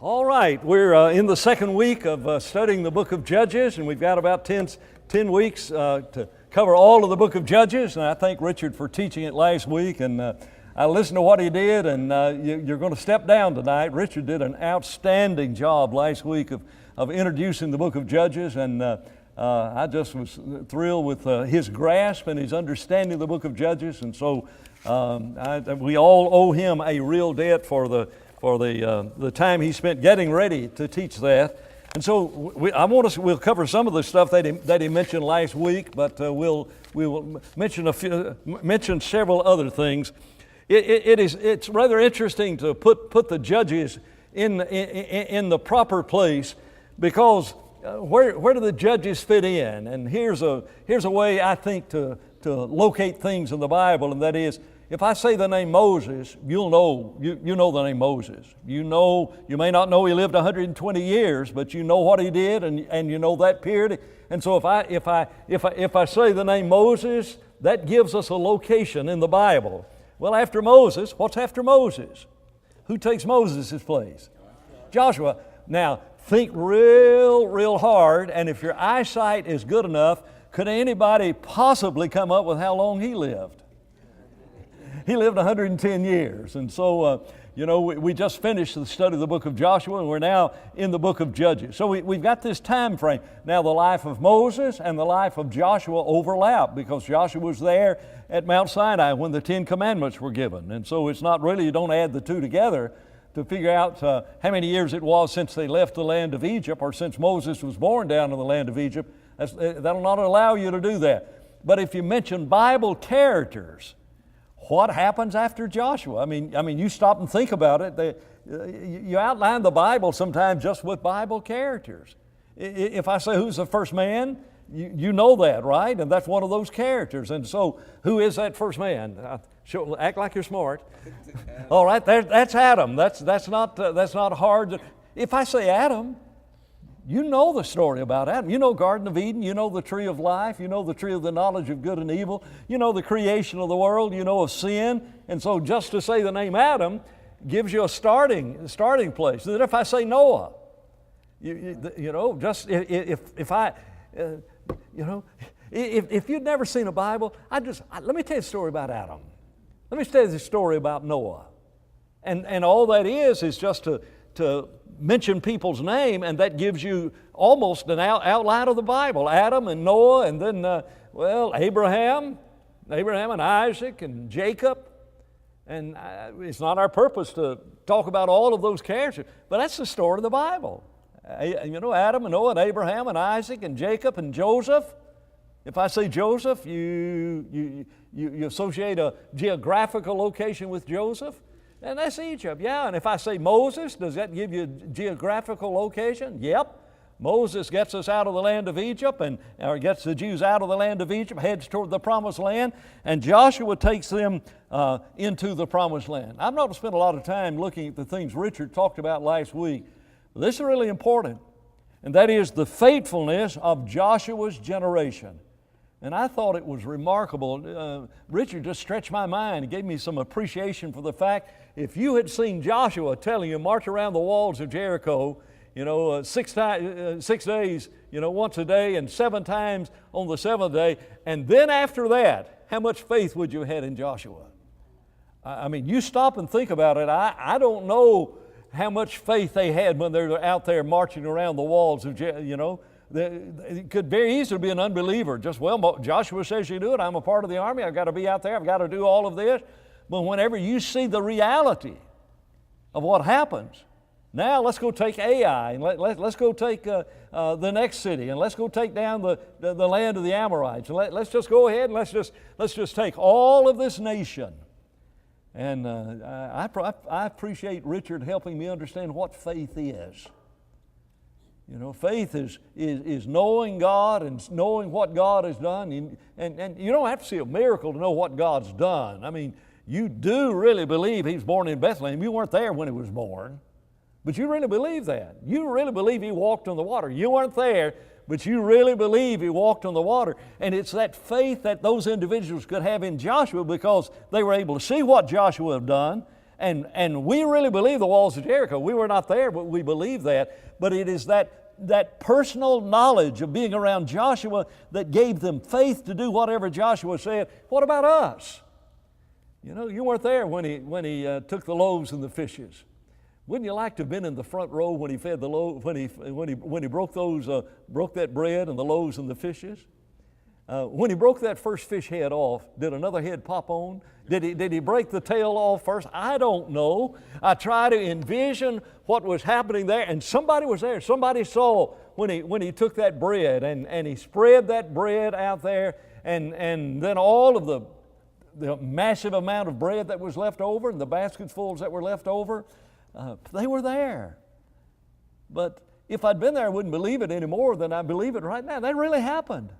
All right, we're in the second week of studying the book of Judges, and we've got about 10 weeks to cover all of the book of Judges, and I thank Richard for teaching it last week, and I listened to what he did, and you're going to step down tonight. Richard did an outstanding job last week of introducing the book of Judges, and I just was thrilled with his grasp and his understanding of the book of Judges, and so we all owe him a real debt for the time he spent getting ready to teach that. And so we'll cover some of the stuff that he mentioned last week, but we will mention several other things. It's rather interesting to put the judges in the proper place, because where do the judges fit in? And here's a way I think to locate things in the Bible, and that is, if I say the name Moses, you'll know you know the name Moses. You may not know he lived 120 years, but you know what he did, and you know that period. And so if I say the name Moses, that gives us a location in the Bible. Well, after Moses, what's after Moses? Who takes Moses' place? Joshua. Now think real hard, and if your eyesight is good enough, could anybody possibly come up with how long he lived? He lived 110 years. And so, we just finished the study of the book of Joshua, and we're now in the book of Judges. So we've got this time frame. Now, the life of Moses and the life of Joshua overlap, because Joshua was there at Mount Sinai when the Ten Commandments were given. And so it's not really, you don't add the two together to figure out how many years it was since they left the land of Egypt, or since Moses was born down in the land of Egypt. That'll not allow you to do that. But if you mention Bible characters, what happens after Joshua? I mean, you stop and think about it. You outline the Bible sometimes just with Bible characters. If I say who's the first man, you know that, right? And that's one of those characters. And so, who is that first man? Act like you're smart. All right, that's Adam. That's not hard. If I say Adam, you know the story about Adam. You know Garden of Eden. You know the tree of life. You know the tree of the knowledge of good and evil. You know the creation of the world. You know of sin. And so just to say the name Adam gives you a starting place. Then if I say Noah, if you'd never seen a Bible, let me tell you a story about Adam. Let me tell you the story about Noah. And all that is just to mention people's name, and that gives you almost an outline of the Bible. Adam and Noah, and then, Abraham and Isaac and Jacob. And it's not our purpose to talk about all of those characters, but that's the story of the Bible. Adam and Noah and Abraham and Isaac and Jacob and Joseph. If I say Joseph, you associate a geographical location with Joseph. And that's Egypt, yeah. And if I say Moses, does that give you a geographical location? Yep. Moses gets us out of the land of Egypt, or gets the Jews out of the land of Egypt, heads toward the promised land, and Joshua takes them into the promised land. I'm not going to spend a lot of time looking at the things Richard talked about last week, but this is really important, and that is the faithfulness of Joshua's generation. And I thought it was remarkable. Richard just stretched my mind. He gave me some appreciation for the fact, if you had seen Joshua telling you, march around the walls of Jericho, 6 days, once a day, and 7 times on the 7th day, and then after that, how much faith would you have had in Joshua? I mean, you stop and think about it. I don't know how much faith they had when they're out there marching around the walls of Jericho. It could very easily be an unbeliever. Joshua says you do it. I'm a part of the army. I've got to be out there. I've got to do all of this. But whenever you see the reality of what happens, now let's go take Ai, and let's go take the next city, and let's go take down the land of the Amorites. And let's just go ahead and let's just take all of this nation. And I appreciate Richard helping me understand what faith is. Faith is knowing God and knowing what God has done. And you don't have to see a miracle to know what God's done. I mean, you do really believe He was born in Bethlehem. You weren't there when He was born, but you really believe that. You really believe He walked on the water. You weren't there, but you really believe He walked on the water. And it's that faith that those individuals could have in Joshua, because they were able to see what Joshua had done, And we really believe the walls of Jericho. We were not there, but we believe that. But it is that personal knowledge of being around Joshua that gave them faith to do whatever Joshua said. What about us? You know, you weren't there when he took the loaves and the fishes. Wouldn't you like to have been in the front row when he fed the loaves, when he broke that bread and the loaves and the fishes? When he broke that first fish head off, did another head pop on? Did he break the tail off first? I don't know. I try to envision what was happening there, and somebody was there. Somebody saw when he took that bread and he spread that bread out there, and then all of the massive amount of bread that was left over and the basketfuls that were left over, they were there. But if I'd been there, I wouldn't believe it any more than I believe it right now. That really happened.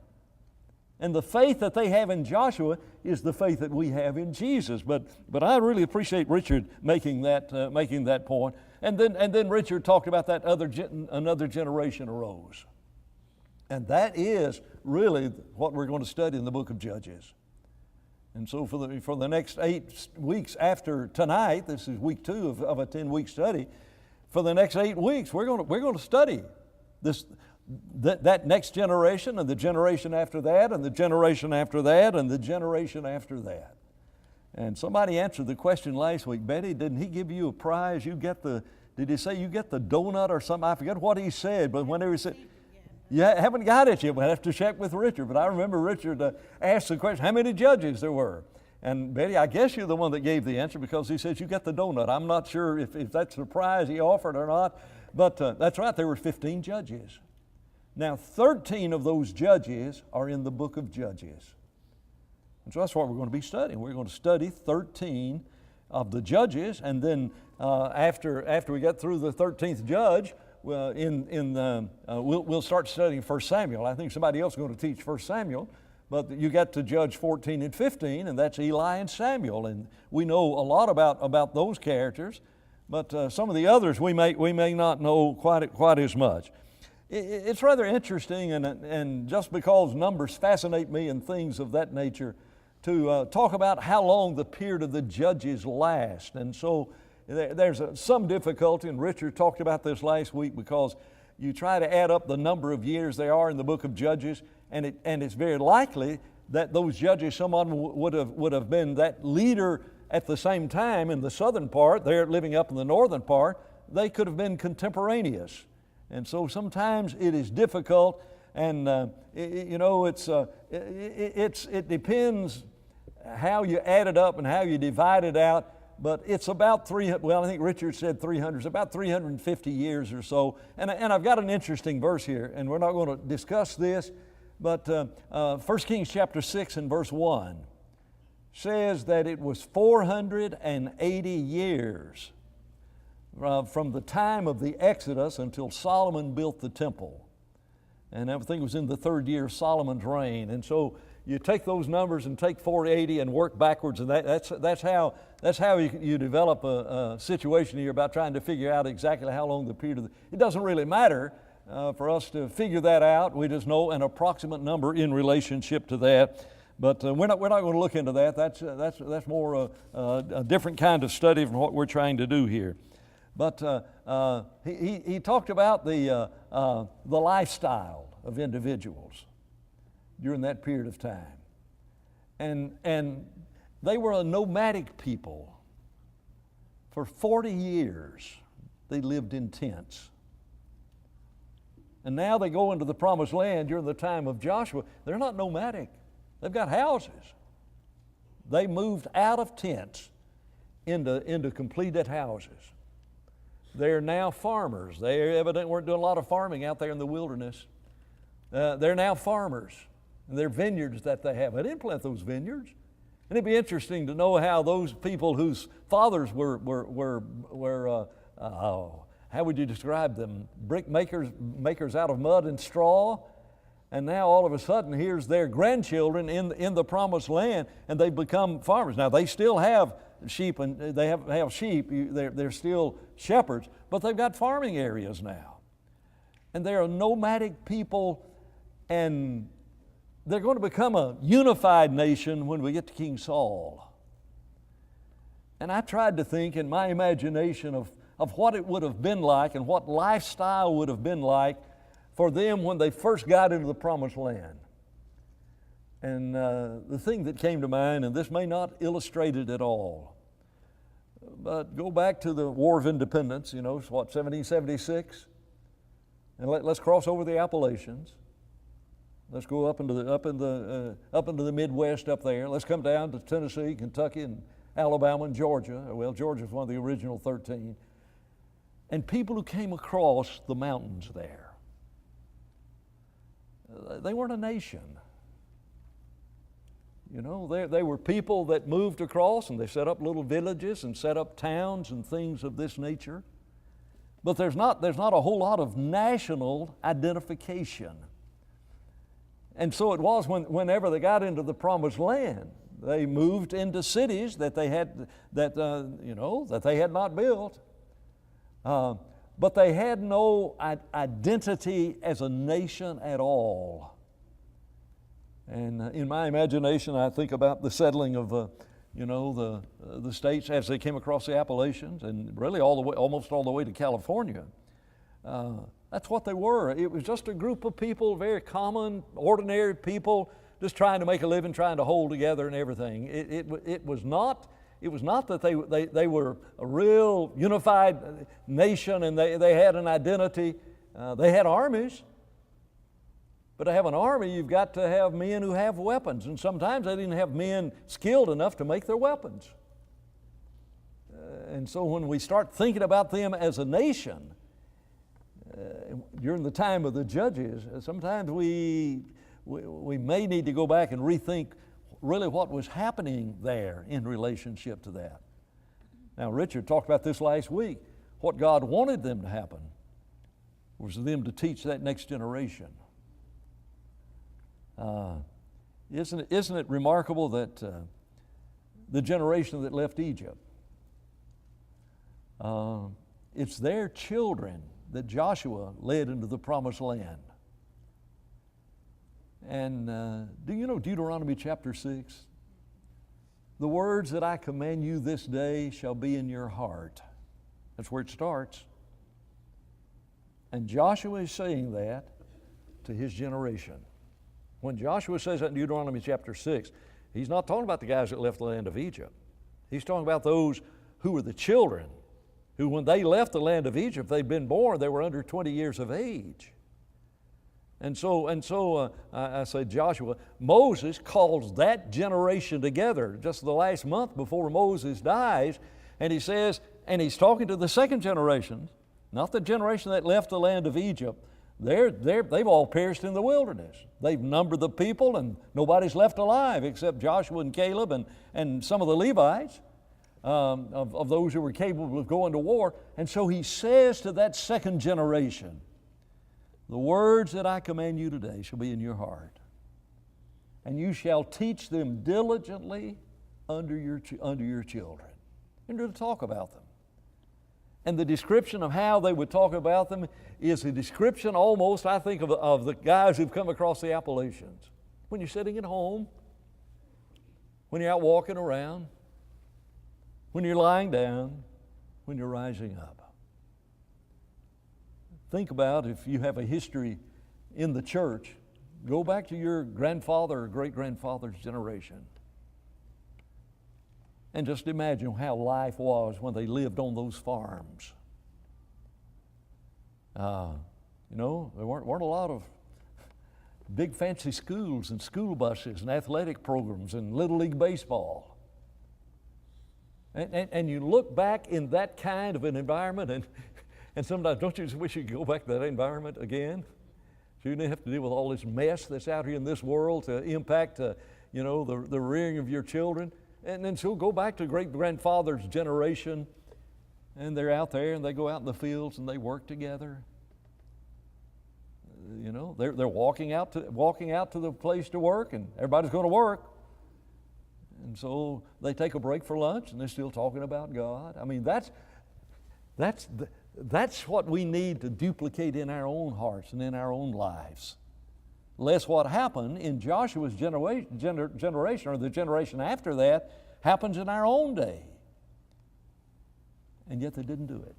And the faith that they have in Joshua is the faith that we have in Jesus. But I really appreciate Richard making that point. And then Richard talked about that another generation arose. And that is really what we're going to study in the book of Judges. And so for the next 8 weeks after tonight, this is week 2 of a 10-week study. For the next 8 weeks, we're going to study that next generation, and the generation after that, and the generation after that, and the generation after that. And somebody answered the question last week. Betty, didn't he give you a prize? Did he say you get the donut or something? I forget what he said, but whenever he said, you haven't got it yet. We'll have to check with Richard. But I remember Richard asked the question, how many judges there were? And Betty, I guess you're the one that gave the answer, because he says you get the donut. I'm not sure if that's the prize he offered or not, but that's right, there were 15 judges. Now, 13 of those judges are in the book of Judges. And so that's what we're going to be studying. We're going to study 13 of the judges, and then after we get through the 13th judge, we'll start studying 1 Samuel. I think somebody else is going to teach 1 Samuel, but you get to Judge 14 and 15, and that's Eli and Samuel. And we know a lot about those characters, but some of the others we may not know quite as much. It's rather interesting, and just because numbers fascinate me and things of that nature, to talk about how long the period of the judges last. And so there's some difficulty, and Richard talked about this last week, because you try to add up the number of years there are in the book of Judges, and it's very likely that those judges, some of them would have been that leader at the same time in the southern part. They're living up in the northern part. They could have been contemporaneous. And so sometimes it is difficult, and it depends how you add it up and how you divide it out. But it's about 300. Well, I think Richard said 300. It's about 350 years or so. And I've got an interesting verse here, and we're not going to discuss this, but 1 Kings chapter 6 and verse 1 says that it was 480 years from the time of the Exodus until Solomon built the temple. And everything was in the 3rd year of Solomon's reign. And so you take those numbers and take 480 and work backwards, and that's how you develop a situation here about trying to figure out exactly how long the period it doesn't really matter for us to figure that out. We just know an approximate number in relationship to that. But we're not going to look into that. That's more a different kind of study from what we're trying to do here. But he talked about the lifestyle of individuals during that period of time. And they were a nomadic people. For 40 years, they lived in tents. And now they go into the promised land during the time of Joshua. They're not nomadic. They've got houses. They moved out of tents into completed houses. They're now farmers. They evidently weren't doing a lot of farming out there in the wilderness. They're now farmers. And they're vineyards that they have. They didn't plant those vineyards. And it'd be interesting to know how those people whose fathers were how would you describe them? Brick makers out of mud and straw. And now all of a sudden here's their grandchildren in the promised land, and they've become farmers. Now they still have sheep, and they have sheep. They're still shepherds, but they've got farming areas now. And they're a nomadic people, and they're going to become a unified nation when we get to King Saul. And I tried to think in my imagination of what it would have been like and what lifestyle would have been like for them when they first got into the Promised Land. And the thing that came to mind, and this may not illustrate it at all, but go back to the War of Independence, 1776? And let's cross over the Appalachians. Let's go up into the Midwest up there. Let's come down to Tennessee, Kentucky, and Alabama and Georgia. Well, Georgia's one of the original 13. And people who came across the mountains there, they weren't a nation. They were people that moved across, and they set up little villages and set up towns and things of this nature. But there's not a whole lot of national identification. And so it was whenever they got into the Promised Land, they moved into cities that they had that they had not built, but they had no identity as a nation at all. And in my imagination, I think about the settling of the states as they came across the Appalachians, and really almost all the way to California. That's what they were. It was just a group of people, very common, ordinary people, just trying to make a living, trying to hold together and everything. It was not that they were a real unified nation and they had an identity. They had armies. But to have an army, you've got to have men who have weapons. And sometimes they didn't have men skilled enough to make their weapons. And so when we start thinking about them as a nation, during the time of the Judges, sometimes we may need to go back and rethink really what was happening there in relationship to that. Now, Richard talked about this last week. What God wanted them to happen was for them to teach that next generation. Isn't it remarkable that the generation that left Egypt, it's their children that Joshua led into the Promised Land. And do you know Deuteronomy chapter 6? The words that I command you this day shall be in your heart. That's where it starts. And Joshua is saying that to his generation. When Joshua says that in Deuteronomy chapter 6, he's not talking about the guys that left the land of Egypt. He's talking about those who were the children, who when they left the land of Egypt, they'd been born, they were under 20 years of age. And so I say Joshua, Moses calls that generation together just the last month before Moses dies, and he says, and he's talking to the second generation, not the generation that left the land of Egypt. They've all perished in the wilderness. They've numbered the people, and nobody's left alive except Joshua and Caleb and some of the Levites, of those who were capable of going to war. And so he says to that second generation, the words that I command you today shall be in your heart, and you shall teach them diligently under your children. And to talk about them. And the description of how they would talk about them is a description almost, I think, of the guys who've come across the Appalachians. When you're sitting at home, when you're out walking around, when you're lying down, when you're rising up. Think about if you have a history in the church, go back to your grandfather or great-grandfather's generation. And just imagine how life was when they lived on those farms. There weren't a lot of big fancy schools and school buses and athletic programs and Little League baseball. And you look back in that kind of an environment, and sometimes don't you just wish you could go back to that environment again? So you didn't have to deal with all this mess that's out here in this world to impact the rearing of your children. And then so go back to great-grandfather's generation, and they're out there, and they go out in the fields, and they work together. They're walking out to the place to work, and everybody's going to work. And so they take a break for lunch, and they're still talking about God. I mean, that's what we need to duplicate in our own hearts and in our own lives. Lest what happened in Joshua's generation or the generation after that happens in our own day. and yet they didn't do it.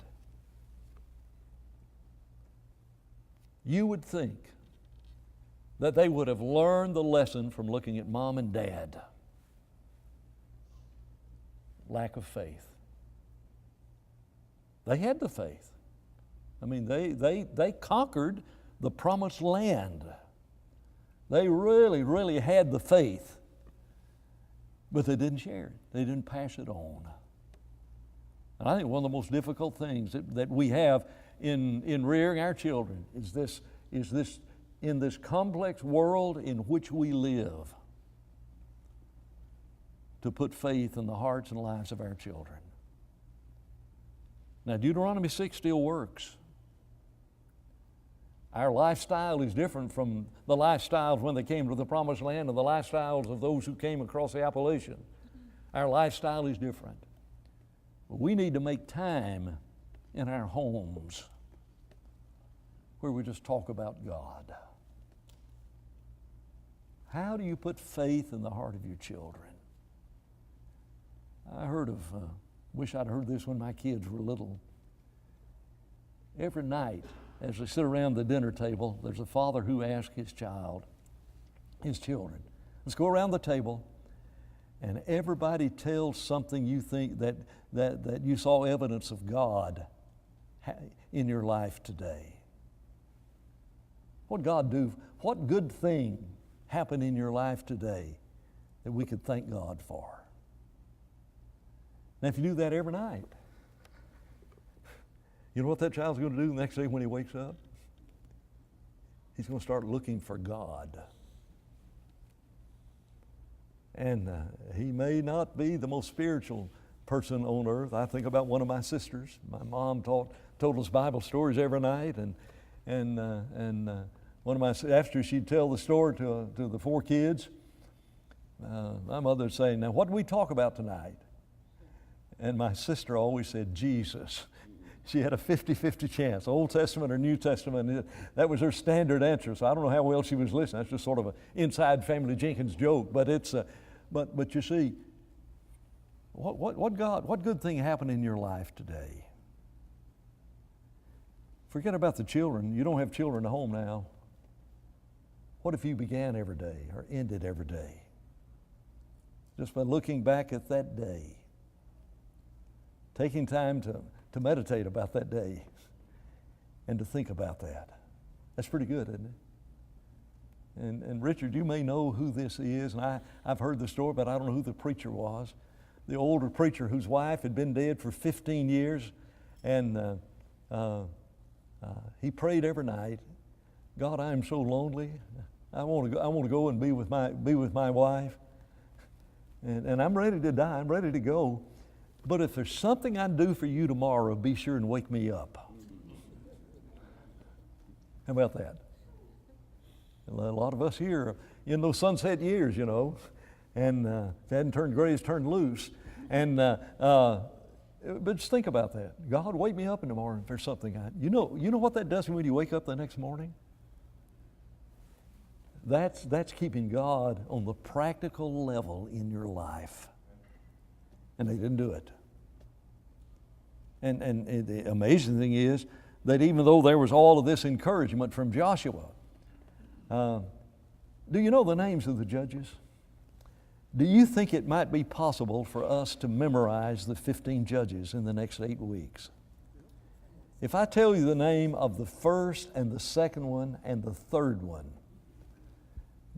You would think that they would have learned the lesson from looking at mom and dad. Lack of faith. They had the faith. I mean, they conquered the promised land. They really had the faith. But they didn't share it. They didn't pass it on. And I think one of the most difficult things that we have in rearing our children is this in this complex world in which we live, to put faith in the hearts and lives of our children. Now, Deuteronomy 6 still works. Our lifestyle is different from the lifestyles when they came to the Promised Land and the lifestyles of those who came across the Appalachian. Our lifestyle is different. But we need to make time in our homes where we just talk about God. How do you put faith in the heart of your children? I wish I'd heard this when my kids were little. Every night, as they sit around the dinner table, there's a father who asks his children, let's go around the table, and everybody tells something you think that you saw evidence of God in your life today. What God do? What good thing happened in your life today that we could thank God for? Now, if you do that every night, you know what that child's going to do the next day when he wakes up? He's going to start looking for God. And he may not be the most spiritual person on earth. I think about one of my sisters. My mom told us Bible stories every night, and one of my, after she'd tell the story to the 4 kids, my mother would say, "Now, what do we talk about tonight?" And my sister always said, "Jesus." She had a 50-50 chance, Old Testament or New Testament. That was her standard answer. So I don't know how well she was listening. That's just sort of an inside family Jenkins joke. But it's, but you see, what good thing happened in your life today? Forget about the children. You don't have children at home now. What if you began every day or ended every day? Just by looking back at that day, taking time to meditate about that day and to think about that. That's pretty good, isn't it? And Richard, you may know who this is, and I've heard the story, but I don't know who the preacher was. The older preacher whose wife had been dead for 15 years, and he prayed every night, "God, I am so lonely. I want to go and be with my wife, and I'm ready to die. I'm ready to go. But if there's something I do for you tomorrow, be sure and wake me up." How about that? A lot of us here in those sunset years, you know, and if it hadn't turned gray, it's turned loose. And but just think about that. God, wake me up in the morning if there's something you know what that does when you wake up the next morning? That's keeping God on the practical level in your life. And they didn't do it. And the amazing thing is that even though there was all of this encouragement from Joshua, do you know the names of the judges? Do you think it might be possible for us to memorize the 15 judges in the next 8 weeks? If I tell you the name of the first and the second one and the third one,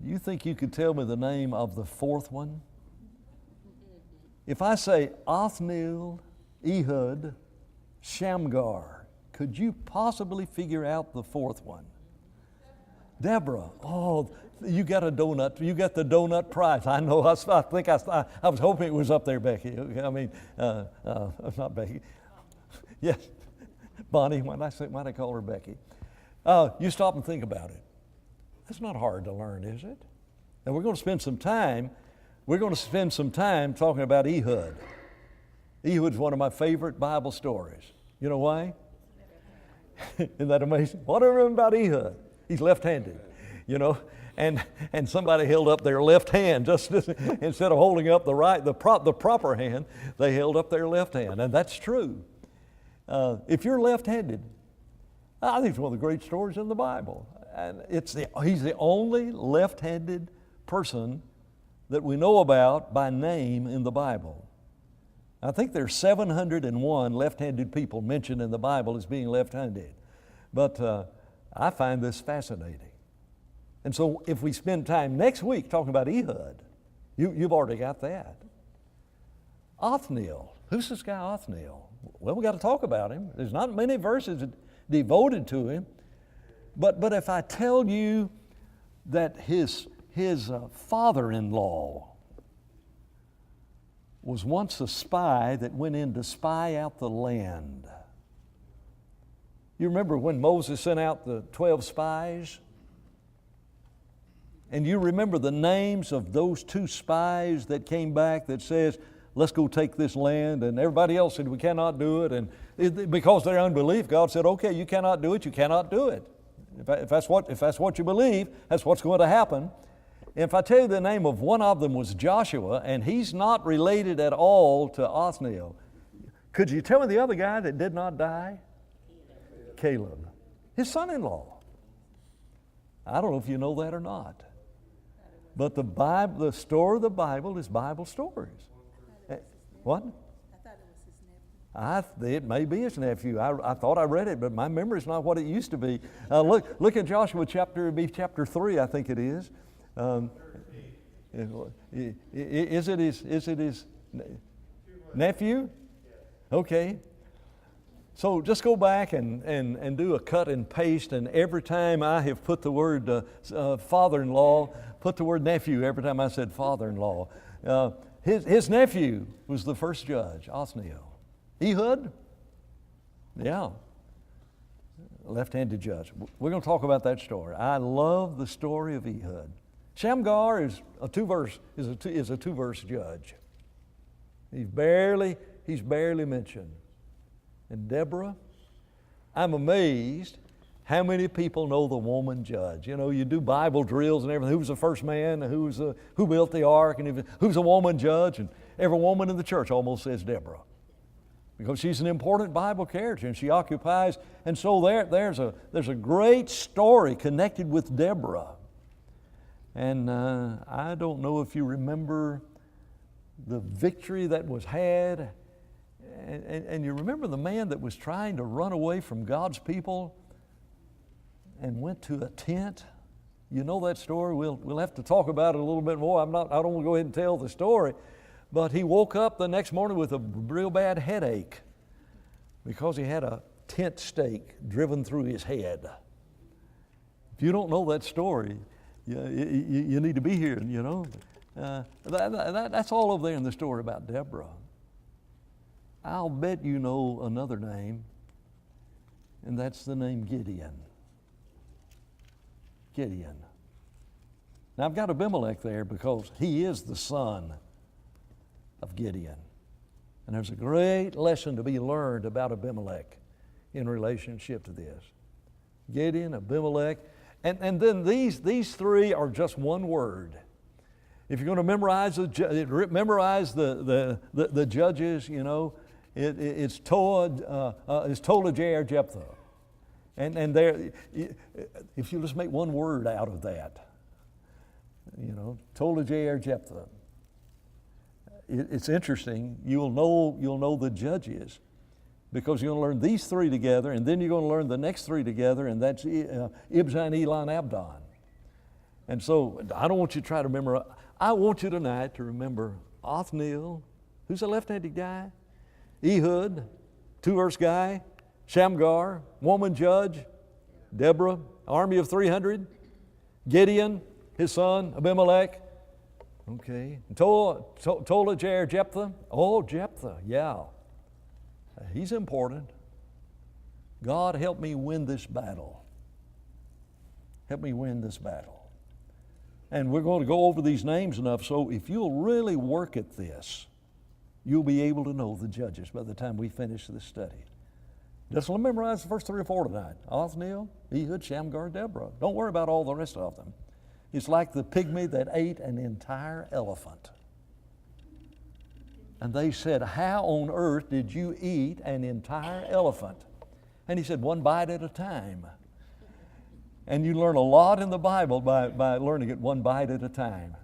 do you think you could tell me the name of the fourth one? If I say Othniel, Ehud, Shamgar, could you possibly figure out the fourth one? Deborah. Oh, you got a donut. You got the donut prize. I know. I was hoping it was up there, Becky. I mean, not Becky. Yes, Bonnie. Why did I call her Becky? You stop and think about it. That's not hard to learn, is it? And we're going to spend some time. We're going to spend some time talking about Ehud. Ehud's one of my favorite Bible stories. You know why? Isn't that amazing? What do I remember about Ehud? He's left-handed, you know, and somebody held up their left hand just instead of holding up the proper hand, they held up their left hand, and that's true. If you're left-handed, I think it's one of the great stories in the Bible. And he's the only left-handed person that we know about by name in the Bible. I think there's 701 left-handed people mentioned in the Bible as being left-handed. But I find this fascinating. And so if we spend time next week talking about Ehud, you've already got that. Othniel. Who's this guy Othniel? Well, we got to talk about him. There's not many verses devoted to him. But if I tell you that his father-in-law was once a spy that went in to spy out the land. You remember when Moses sent out the 12 spies? And you remember the names of those 2 spies that came back that says, let's go take this land, and everybody else said, we cannot do it. And because of their unbelief, God said, okay, you cannot do it, you cannot do it. If that's what you believe, that's what's going to happen. If I tell you the name of one of them was Joshua, and he's not related at all to Othniel, could you tell me the other guy that did not die? Caleb, his son-in-law. I don't know if you know that or not. But the story of the Bible is Bible stories. What? I thought it was his nephew. It may be his nephew. I thought I read it, but my memory is not what it used to be. Look at Joshua chapter 3, I think it is. Is it his nephew? Okay. So just go back and do a cut and paste, and every time I have put the word father-in-law, put the word nephew every time I said father-in-law. His nephew was the first judge, Othniel. Ehud? Yeah. Left-handed judge. We're going to talk about that story. I love the story of Ehud. Shamgar is a two-verse judge. He's barely mentioned. And Deborah, I'm amazed how many people know the woman judge. You know, you do Bible drills and everything. Who was the first man? Who built the ark? And who's a woman judge? And every woman in the church almost says Deborah, because she's an important Bible character and she occupies. And so there's a great story connected with Deborah. And I don't know if you remember the victory that was had. And you remember the man that was trying to run away from God's people and went to a tent? You know that story. We'll have to talk about it a little bit more. I don't want to go ahead and tell the story. But he woke up the next morning with a real bad headache because he had a tent stake driven through his head. If you don't know that story, you need to be here, you know. That's all over there in the story about Deborah. I'll bet you know another name, and that's the name Gideon. Gideon. Now I've got Abimelech there because he is the son of Gideon. And there's a great lesson to be learned about Abimelech in relationship to this. Gideon, Abimelech, and then these three are just one word. If you're going to memorize the judges, you know, it's Tola, Jair, Jephthah. And there, if you just make one word out of that, you know, Tola, Jair, Jephthah. It's interesting. You'll know the judges because you're going to learn these three together, and then you're going to learn the next three together, and that's Ibzan, Elon, Abdon. And so I don't want you to try to remember. I want you tonight to remember Othniel, who's a left-handed guy, Ehud, two-verse guy, Shamgar, woman judge, Deborah, army of 300, Gideon, his son, Abimelech. Okay. Tola, Jair, Jephthah. Oh, Jephthah, yeah. He's important. God, help me win this battle. Help me win this battle. And we're going to go over these names enough, so if you'll really work at this, you'll be able to know the judges by the time we finish this study. Just memorize the first 3 or 4 tonight. Othniel, Ehud, Shamgar, Deborah. Don't worry about all the rest of them. It's like the pygmy that ate an entire elephant. And they said, how on earth did you eat an entire elephant? And he said, one bite at a time. And you learn a lot in the Bible by learning it one bite at a time.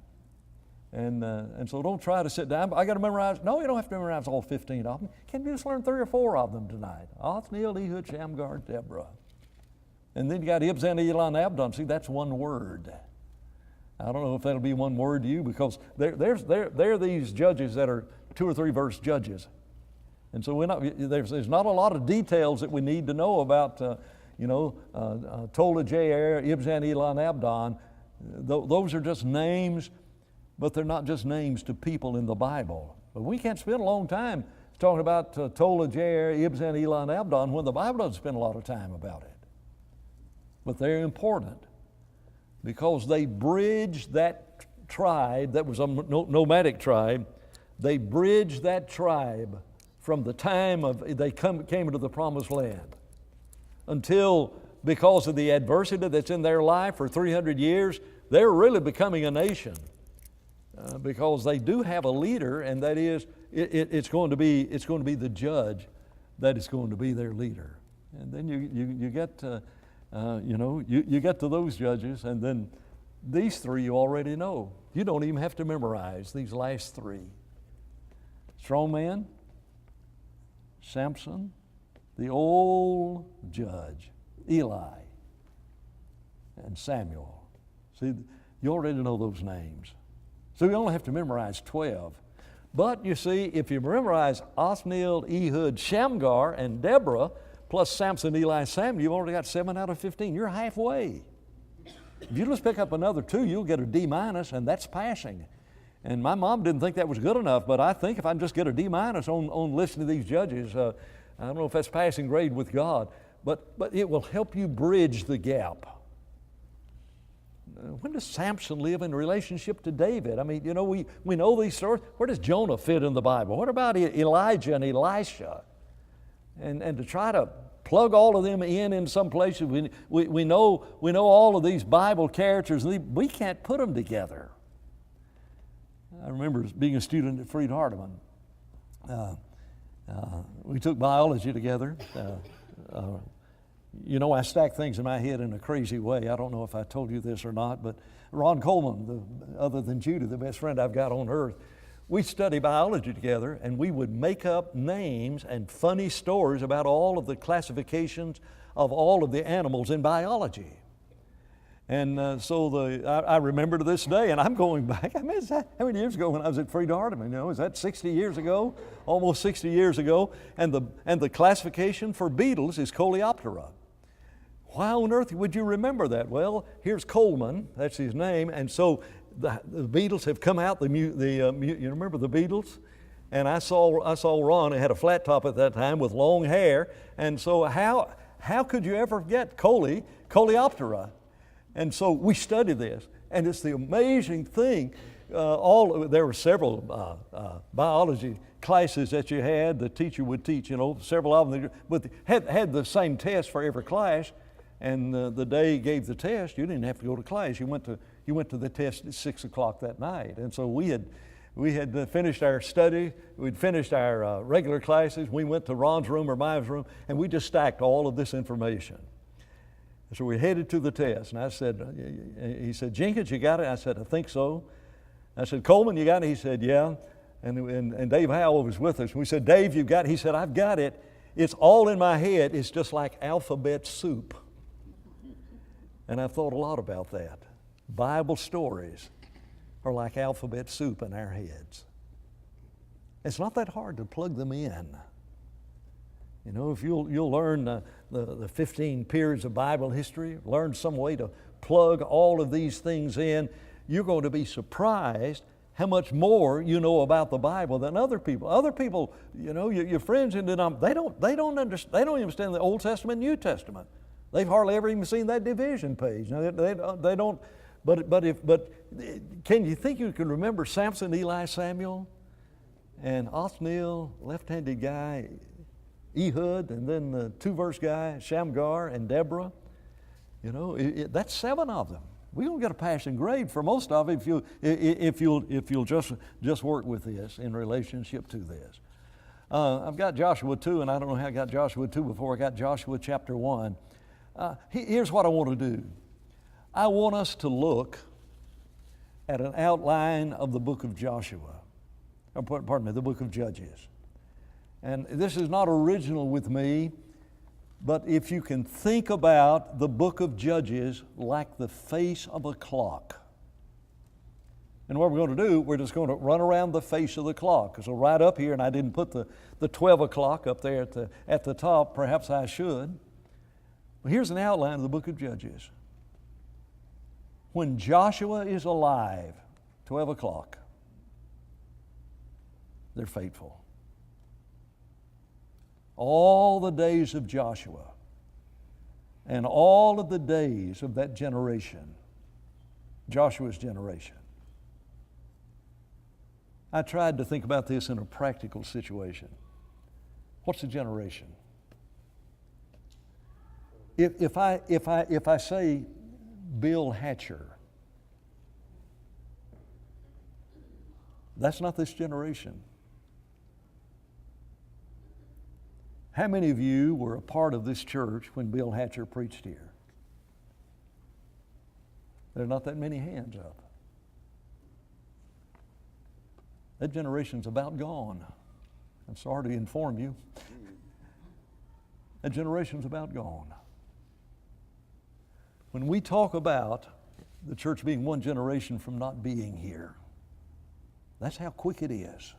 And so don't try to sit down. I got to memorize. No, you don't have to memorize all 15 of them. Can you just learn 3 or 4 of them tonight? Othniel, Ehud, Shamgar, Deborah. And then you got Ibzan, Elon, Abdon. See, that's one word. I don't know if that'll be one word to you, because there are these judges that are 2 or 3 verse judges. And so there's not a lot of details that we need to know about, Tola, Jair, Ibzan, Elon, Abdon. Those are just names, but they're not just names to people in the Bible. But we can't spend a long time talking about Tola, Jair, Ibzan, Elon, Abdon when the Bible doesn't spend a lot of time about it. But they're important because they bridged that tribe that was a nomadic tribe. They bridged that tribe from the time they came into the promised land until, because of the adversity that's in their life for 300 years, they're really becoming a nation because they do have a leader, and that is, it's going to be the judge that is going to be their leader. And then you get you get to those judges, and then these 3 you already know. You don't even have to memorize these last 3. Strong man, Samson, the old judge, Eli, and Samuel. See, you already know those names. So you only have to memorize 12. But you see, if you memorize Othniel, Ehud, Shamgar, and Deborah, plus Samson, Eli, Samuel, you've already got 7 out of 15. You're halfway. If you just pick up another 2, you'll get a D-, and that's passing. And my mom didn't think that was good enough, but I think if I can just get a D- on listening to these judges, I don't know if that's passing grade with God, but it will help you bridge the gap. When does Samson live in relationship to David? I mean, we know these stories. Where does Jonah fit in the Bible? What about Elijah and Elisha? And to try to plug all of them in some places, we know all of these Bible characters, and we can't put them together. I remember being a student at Freed Hardeman. We took biology together. I stack things in my head in a crazy way. I don't know if I told you this or not, but Ron Coleman, other than Judy, the best friend I've got on earth, we study biology together, and we would make up names and funny stories about all of the classifications of all of the animals in biology. And I remember to this day, and I'm going back, how many years ago when I was at Freed Hardeman? Is that 60 years ago? Almost 60 years ago. And the classification for beetles is Coleoptera. Why on earth would you remember that? Well, here's Coleman, that's his name, and so the beetles have come out. You remember the beetles? And I saw Ron, who had a flat top at that time with long hair, and so how could you ever forget Coleoptera? And so we study this, and it's the amazing thing. There were several biology classes that you had. The teacher would teach, several of them, but had the same test for every class. And the day he gave the test, you didn't have to go to class. You went to the test at 6 o'clock that night. And so we had finished our study. We'd finished our regular classes. We went to Ron's room or my room, and we just stacked all of this information. So we headed to the test, and he said, Jenkins, you got it? I said, I think so. I said, Coleman, you got it? He said, yeah. And Dave Howell was with us. We said, Dave, you got it? He said, I've got it. It's all in my head. It's just like alphabet soup. And I've thought a lot about that. Bible stories are like alphabet soup in our heads. It's not that hard to plug them in. If you'll learn the 15 periods of Bible history, learn some way to plug all of these things in, you're going to be surprised how much more you know about the Bible than other people. Other people, your friends in denomination, they don't understand the Old Testament, New Testament. They've hardly ever even seen that division page. Now, they don't. But can you think you can remember Samson, Eli, Samuel, and Othniel, left-handed guy, Ehud, and then the 2-verse guy, Shamgar and Deborah? That's 7 of them. We're going to get a passing grade for most of it if you'll just work with this in relationship to this. I've got Joshua 2, and I don't know how I got Joshua 2 before I got Joshua chapter 1. Here's what I want to do. I want us to look at an outline of the book of Joshua. Pardon me, the book of Judges. And this is not original with me, but if you can think about the book of Judges like the face of a clock. And what we're going to do, we're just going to run around the face of the clock. So right up here, and I didn't put the 12 o'clock up there at the top, perhaps I should. But here's an outline of the book of Judges. When Joshua is alive, 12 o'clock, they're faithful. All the days of Joshua and all of the days of that generation, Joshua's generation. I tried to think about this in a practical situation. What's a generation? If I say Bill Hatcher, that's not this generation. How many of you were a part of this church when Bill Hatcher preached here? There are not that many hands up. That generation's about gone. I'm sorry to inform you. That generation's about gone. When we talk about the church being one generation from not being here, that's how quick it is.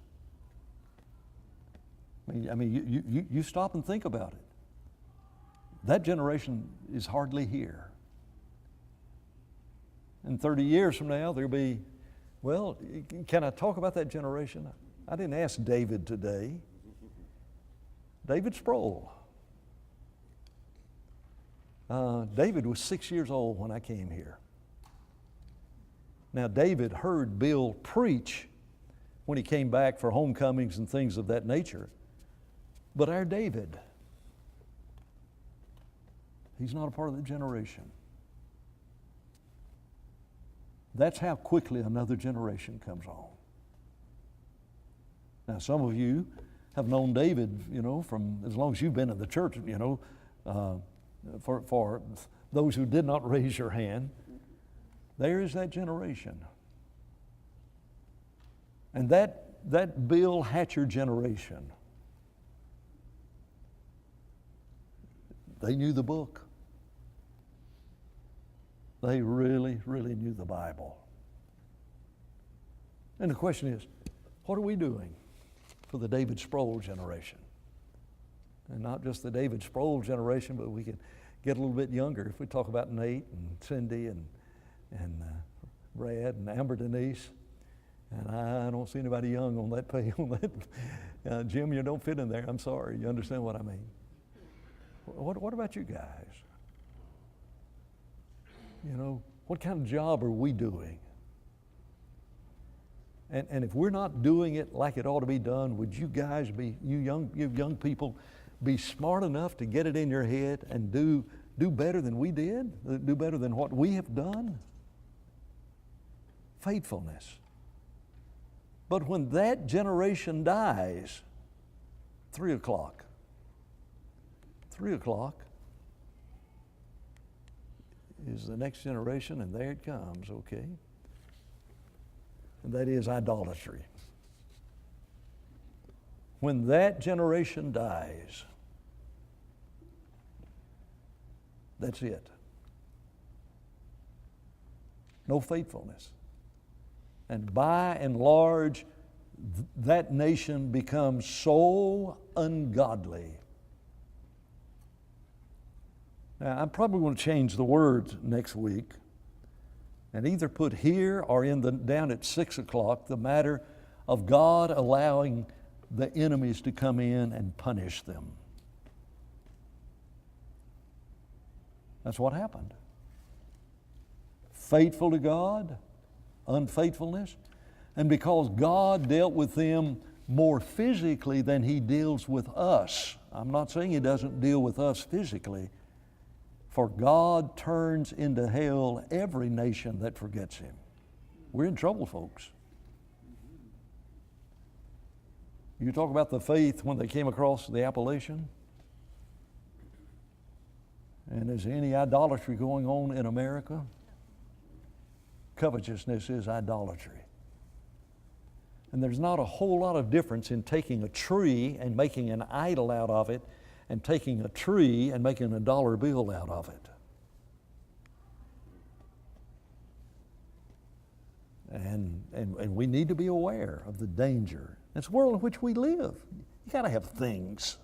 I mean, you stop and think about it. That generation is hardly here. And 30 years from now, there'll be, well, can I talk about that generation? I didn't ask David today. David Sproul. David was 6 years old when I came here. Now, David heard Bill preach when he came back for homecomings and things of that nature. But our David, he's not a part of the generation. That's how quickly another generation comes on. Now, some of you have known David, from as long as you've been in the church, for those who did not raise your hand, there is that generation. And that Bill Hatcher generation, they knew the book. They really, really knew the Bible. And the question is, what are we doing for the David Sproul generation? And not just the David Sproul generation, but we can get a little bit younger if we talk about Nate and Cindy and Brad and Amber Denise. And I don't see anybody young on that page. Jim, you don't fit in there. I'm sorry. You understand what I mean? What about you guys? What kind of job are we doing? And if we're not doing it like it ought to be done, would you guys you young people, be smart enough to get it in your head and do better than we did? Do better than what we have done? Faithfulness. But when that generation dies, 3 o'clock. 3 o'clock is the next generation, and there it comes, okay? And that is idolatry. When that generation dies, that's it. No faithfulness. And by and large, that nation becomes so ungodly. Now, I'm probably going to change the words next week and either put here or down at 6 o'clock the matter of God allowing the enemies to come in and punish them. That's what happened. Faithful to God, unfaithfulness, and because God dealt with them more physically than He deals with us. I'm not saying He doesn't deal with us physically. For God turns into hell every nation that forgets him. We're in trouble, folks. You talk about the faith when they came across the Appalachian. And is there any idolatry going on in America? Covetousness is idolatry. And there's not a whole lot of difference in taking a tree and making an idol out of it and taking a tree and making a dollar bill out of it. And we need to be aware of the danger. It's the world in which we live. You got to have things.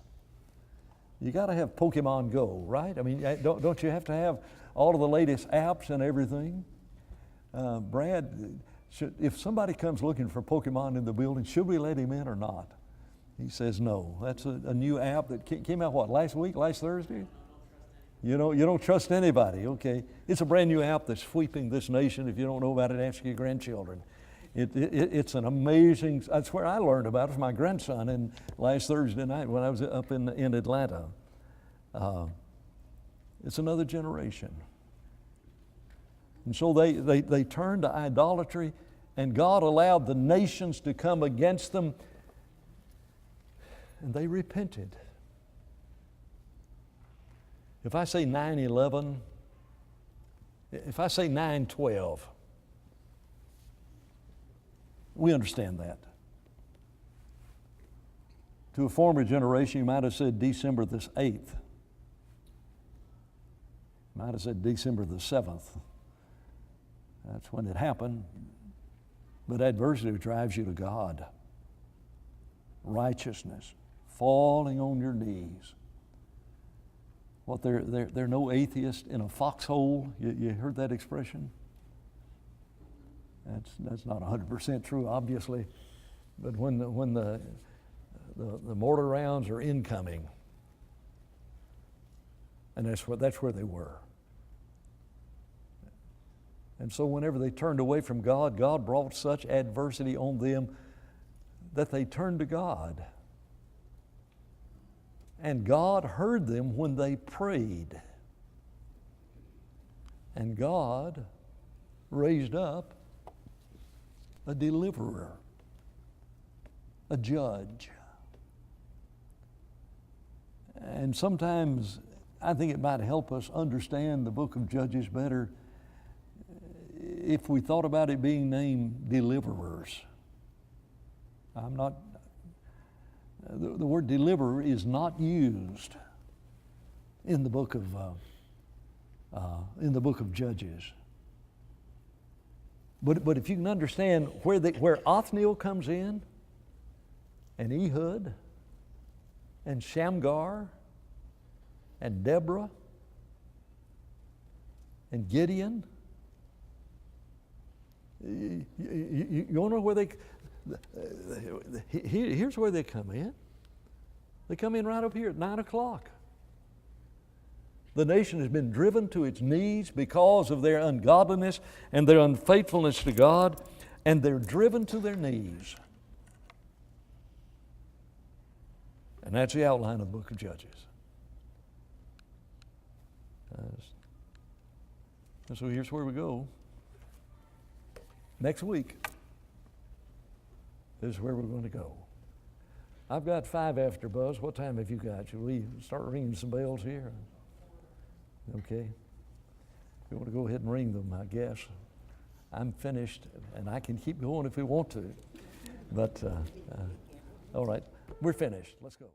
You got to have Pokemon Go, right? I mean, don't you have to have all of the latest apps and everything? Brad, if somebody comes looking for Pokemon in the building, should we let him in or not? He says no. That's a new app that came out, what, last Thursday? You don't trust anybody, okay. It's a brand new app that's sweeping this nation. If you don't know about it, ask your grandchildren. It's an amazing, that's where I learned about it from my grandson last Thursday night when I was up in Atlanta. It's another generation. And so they turned to idolatry, and God allowed the nations to come against them, and they repented. If I say 9/11, if I say 9/12, we understand that. To a former generation, you might have said December the 8th. You might have said December the 7th. That's when it happened. But adversity drives you to God. Righteousness, falling on your knees. What, they're no atheist in a foxhole? You heard that expression? That's not 100% true, obviously. But when the mortar rounds are incoming, and that's where they were. And so whenever they turned away from God, God brought such adversity on them that they turned to God. And God heard them when they prayed. And God raised up a deliverer, a judge. And sometimes I think it might help us understand the book of Judges better if we thought about it being named deliverers. The word deliverer is not used in the book of Judges. But if you can understand where Othniel comes in, and Ehud, and Shamgar, and Deborah, and Gideon, you want to know where here's where they come in. They come in right up here at 9 o'clock. The nation has been driven to its knees because of their ungodliness and their unfaithfulness to God, and they're driven to their knees. And that's the outline of the book of Judges. So here's where we go. Next week, this is where we're going to go. I've got 5 after, Buzz. What time have you got? Should we start ringing some bells here? Okay. You want to go ahead and ring them, I guess. I'm finished, and I can keep going if we want to. But, all right, we're finished. Let's go.